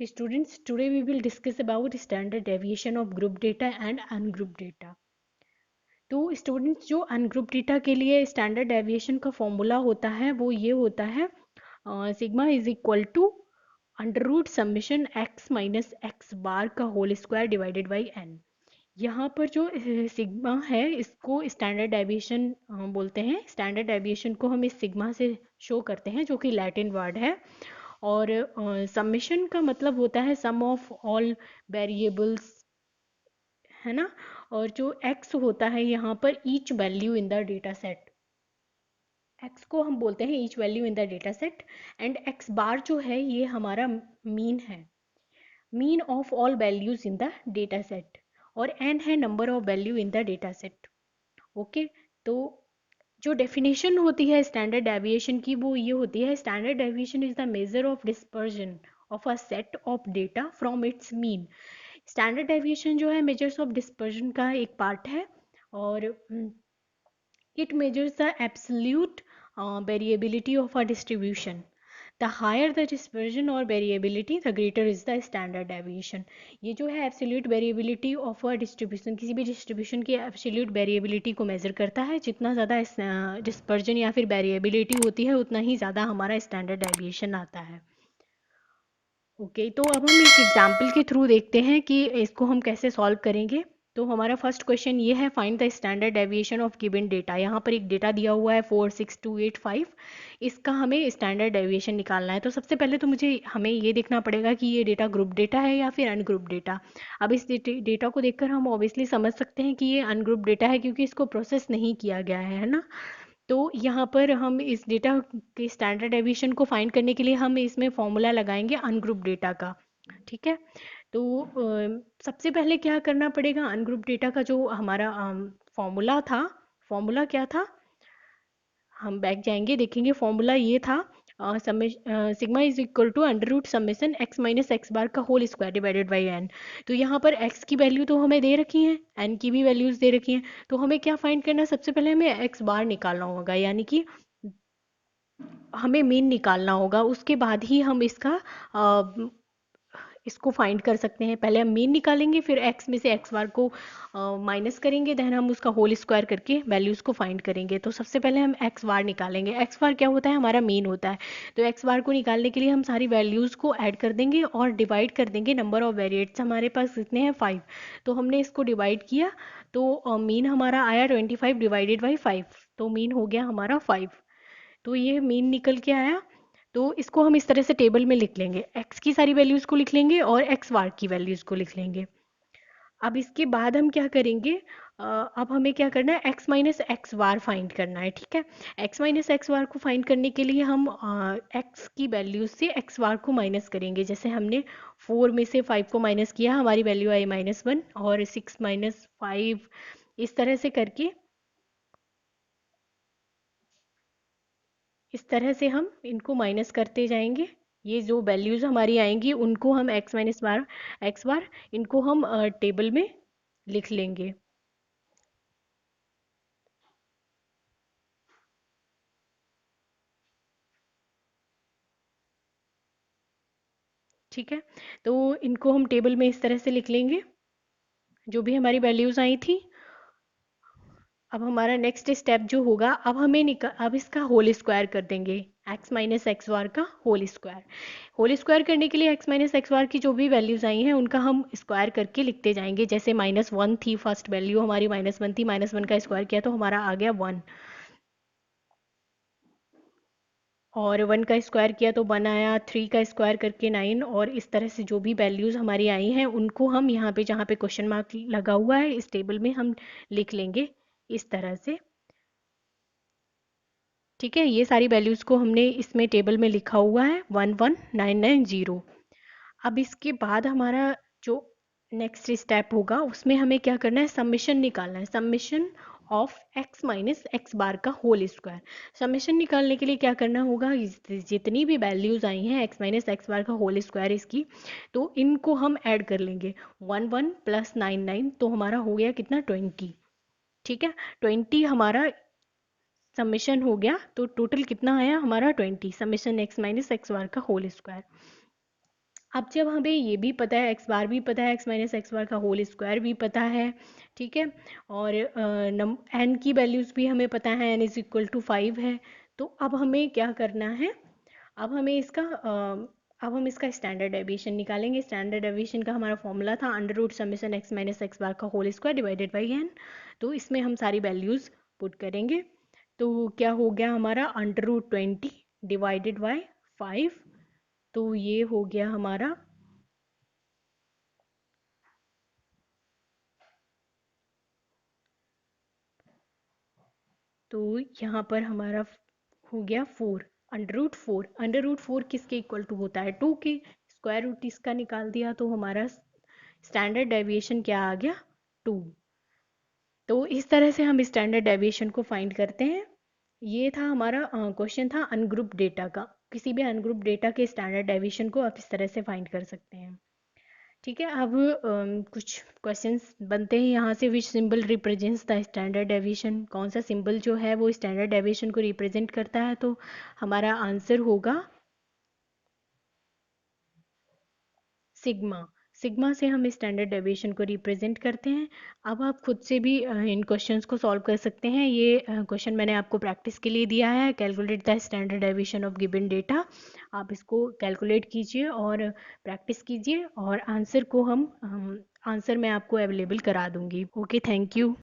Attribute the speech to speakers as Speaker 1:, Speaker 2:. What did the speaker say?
Speaker 1: Students, today we will discuss about standard deviation of group data and ungrouped data. तो students, जो ungroup data के लिए standard deviation का formula होता है वो ये होता है, sigma is equal to under root summation x minus x bar का whole square divided by n. यहाँ पर जो सिग्मा है इसको स्टैंडर्ड डेविएशन बोलते हैं। स्टैंडर्ड डेविएशन को हम इस सिग्मा से शो करते हैं, जो कि लैटिन वर्ड है। और समेशन का मतलब होता है सम ऑफ ऑल वेरिएबल्स, है ना। और जो x होता है यहाँ पर each value in the data set, x को हम बोलते हैं each value in the data set. And x बार जो है ये हमारा मीन है, mean of all values in the data set. और n है number of value in the data set. Okay, तो जो डेफिनेशन होती है स्टैंडर्ड डेविएशन की वो ये होती है, standard deviation is the measure of dispersion of a set of data from its mean. Standard deviation जो है मेजर्स ऑफ डिस्पर्जन का एक पार्ट है। और it measures the absolute variability of a distribution. The higher the dispersion और variability the greater is the standard deviation. ये जो है absolute variability of a distribution, किसी भी डिस्ट्रीब्यूशन की एब्सोल्यूट वेरिएबिलिटी को मेजर करता है। जितना ज़्यादा डिस्पर्जन या फिर वेरिएबिलिटी होती है उतना ही ज़्यादा हमारा स्टैंडर्ड डेविएशन आता है। ओके, तो अब हम एक एग्जाम्पल के थ्रू देखते हैं कि इसको हम कैसे सॉल्व करेंगे। तो हमारा फर्स्ट क्वेश्चन ये है, find the standard deviation of given data. यहाँ पर एक डेटा दिया हुआ है 46285, इसका हमें स्टैंडर्ड डेविएशन निकालना है। तो सबसे पहले तो मुझे हमें ये देखना पड़ेगा कि ये डेटा ग्रुप डेटा है या फिर अनग्रुप डेटा। अब इस डेटा को देखकर हम ऑब्वियसली समझ सकते हैं कि ये अनग्रुप डेटा है, क्योंकि इसको प्रोसेस नहीं किया गया है ना। तो यहाँ पर हम इस डेटा के स्टैंडर्ड डेविएशन को फाइंड करने के लिए हम इसमें फॉर्मूला लगाएंगे अनग्रुप डेटा का। ठीक है, तो सबसे पहले क्या करना पड़ेगा, अनग्रुप डेटा का जो हमारा फॉर्मूला था, फॉर्मूला क्या था, हम बैक जाएंगे देखेंगे। फॉर्मूला ये था, sigma is equal to under root summation x minus x bar का whole square divided by n. तो यहाँ पर x की वैल्यू तो हमें दे रखी है, n की भी वैल्यूज दे रखी हैं। तो हमें क्या फाइंड करना है, सबसे पहले हमें x बार निकालना होगा, यानी कि हमें मीन निकालना होगा। उसके बाद ही हम इसको फाइंड कर सकते हैं। पहले हम मीन निकालेंगे, फिर x में से x बार को माइनस करेंगे, देन हम उसका होल स्क्वायर करके वैल्यूज़ को फाइंड करेंगे। तो सबसे पहले हम x बार निकालेंगे। x बार क्या होता है, हमारा मीन होता है। तो x बार को निकालने के लिए हम सारी वैल्यूज़ को ऐड कर देंगे और डिवाइड कर देंगे। नंबर ऑफ वेरिएट्स हमारे पास कितने हैं, 5। तो हमने इसको डिवाइड किया, तो मीन हमारा आया 25 डिवाइडेड बाई 5। तो मीन हो गया हमारा 5। तो ये मीन निकल के आया। तो इसको हम इस तरह से टेबल में लिख लेंगे, x की सारी वैल्यूज़ को लिख लेंगे और x बार की वैल्यूज़ को लिख लेंगे। अब इसके बाद हम क्या करेंगे, अब हमें क्या करना है, x माइनस एक्स बार फाइंड करना है। ठीक है, x माइनस एक्स बार को फाइंड करने के लिए हम x की वैल्यूज से x बार को माइनस करेंगे। जैसे हमने 4 में से 5 को माइनस किया, हमारी वैल्यू आई -1, और 6 माइनस 5, इस तरह से करके, इस तरह से हम इनको माइनस करते जाएंगे। ये जो वैल्यूज़ हमारी आएंगी उनको हम x माइनस बार एक्स बार, इनको हम टेबल में लिख लेंगे। ठीक है, तो इनको हम टेबल में इस तरह से लिख लेंगे, जो भी हमारी वैल्यूज़ आई थी। अब हमारा नेक्स्ट स्टेप जो होगा, अब इसका होल स्क्वायर कर देंगे, x माइनस एक्स बार का होल स्क्वायर। होल स्क्वायर करने के लिए x माइनस एक्स बार की जो भी वैल्यूज़ आई हैं उनका हम स्क्वायर करके लिखते जाएंगे। जैसे -1 थी, फर्स्ट वैल्यू हमारी -1 थी, -1 का स्क्वायर किया तो हमारा आ गया 1, और 1 का स्क्वायर किया तो 1 आया, 3 का स्क्वायर करके 9, और इस तरह से जो भी वैल्यूज़ हमारी आई हैं उनको हम यहाँ पे, जहाँ पे क्वेश्चन मार्क लगा हुआ है, इस टेबल में हम लिख लेंगे इस तरह से। ठीक है, ये सारी वैल्यूज़ को हमने इसमें टेबल में लिखा हुआ है, 11990। अब इसके बाद हमारा जो नेक्स्ट स्टेप होगा उसमें हमें क्या करना है, समेशन निकालना है, summation of x minus x bar का होल स्क्वायर। समेशन निकालने के लिए क्या करना होगा, जितनी भी वैल्यूज़ आई हैं x माइनस एक्स बार का होल स्क्वायर इसकी, तो इनको हम ऐड कर लेंगे। 1 प्लस 9 तो हमारा हो गया कितना, 20। ठीक है, 20 हमारा समेशन हो गया। तो टोटल कितना आया हमारा, 20 summation x minus x bar का होल स्क्वायर। अब जब हमें ये भी पता है, एक्स बार भी पता है, एक्स माइनस एक्स बार का होल स्क्वायर भी पता है, ठीक है, और एन की वैल्यूज़ भी हमें पता है, एन इज़ इक्वल टू 5 है। तो अब हमें क्या करना है, अब हमें इसका अब हम इसका स्टैंडर्ड डेविएशन निकालेंगे। स्टैंडर्ड डेविएशन का हमारा फॉर्मूला था under root summation x minus x bar का whole square divided by n. तो इसमें हम सारी वैल्यूज़ पुट करेंगे। तो क्या हो गया हमारा, अंडर रूट 20 डिवाइडेड बाई 5। तो ये हो गया हमारा, तो यहाँ पर हमारा हो गया 4, अंडर रूट 4। अंडर रूट 4 किसके इक्वल टू होता है, 2 के। स्क्वायर रूट इसका निकाल दिया तो हमारा स्टैंडर्ड डेविएशन क्या आ गया, 2। तो इस तरह से हम स्टैंडर्ड डेविएशन को फाइंड करते हैं। ये था हमारा क्वेश्चन था अनग्रुप डेटा का। किसी भी अनग्रुप डेटा के स्टैंडर्ड डेविएशन को आप इस तरह से फाइंड कर सकते हैं। ठीक है, अब कुछ क्वेश्चंस बनते हैं यहाँ से। विच symbol represents the standard deviation, कौन सा सिंबल जो है वो स्टैंडर्ड डेविएशन को रिप्रेजेंट करता है। तो हमारा आंसर होगा सिग्मा। सिग्मा से हम स्टैंडर्ड डेविएशन को रिप्रेजेंट करते हैं। अब आप खुद से भी इन क्वेश्चंस को सॉल्व कर सकते हैं। ये क्वेश्चन मैंने आपको प्रैक्टिस के लिए दिया है, calculate the standard deviation of given data. आप इसको कैलकुलेट कीजिए और प्रैक्टिस कीजिए, और आंसर को आंसर मैं आपको अवेलेबल करा दूंगी। Okay, thank you.